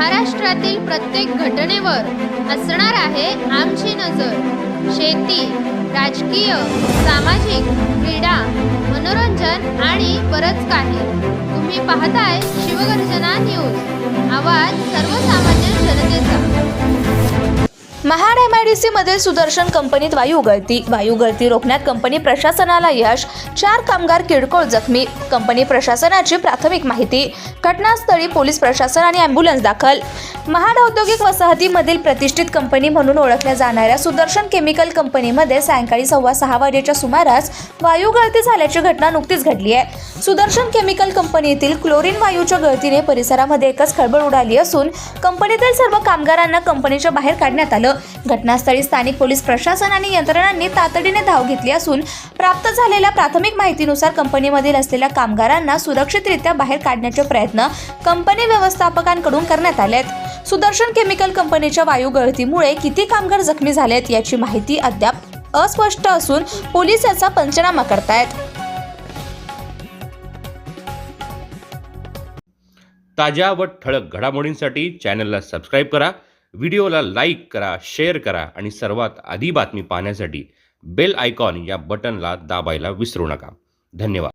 महाराष्ट्रातील प्रत्येक घटनेवर असणार आहे आमची नजर। शेती, राजकीय, सामाजिक, क्रीडा, मनोरंजन आणि बरंच काही। तुम्ही पाहताय शिवगर्जना न्यूज, आवाज सर्वसामान्य जनतेचा। महाड MIDC मधील सुदर्शन कंपनीत वायू गळती रोखण्यात कंपनी प्रशासनाला यश, 4 कामगार किरकोळ जखमी। कंपनी प्रशासनाची प्राथमिक माहिती, घटनास्थळी पोलीस प्रशासन आणि ॲम्ब्युलन्स दाखल। महाड औद्योगिक वसाहतीमधील प्रतिष्ठित कंपनी म्हणून ओळखल्या जाणाऱ्या सुदर्शन केमिकल कंपनीमध्ये सायंकाळी 6:15 वाजेच्या सुमारास वायू गळती झाल्याची घटना नुकतीच घडली आहे। सुदर्शन केमिकल कंपनीतील क्लोरीन वायूच्या गळतीने परिसरामध्ये एकच खळबळ उडाली असून कंपनीतील सर्व कामगारांना कंपनीच्या बाहेर काढण्यात आलं। घटनास्थळी स्थानिक पोलीस प्रशासन आणि यंत्रणांनी तातडीने धाव घेतली असून प्राप्त झालेल्या प्राथमिक माहितीनुसार कंपनीमधील असलेल्या कामगारांना सुरक्षितरित्या बाहेर काढण्याचे प्रयत्न कंपनी व्यवस्थापकांकडून करण्यात आलेत। सुदर्शन केमिकल कंपनीच्या वायू गळतीमुळे किती कामगार जखमी झालेत याची माहिती अद्याप अस्पष्ट असून पोलीस याचा पंचनामा करतायत। ताज्या व ठळक घडामोडींसाठी चॅनलला सबस्क्राईब करा, व्हिडिओला लाईक करा, शेअर करा आणि सर्वात आधी बातमी पाहण्यासाठी बेल आयकॉन या बटनला दाबायला विसरू नका। धन्यवाद।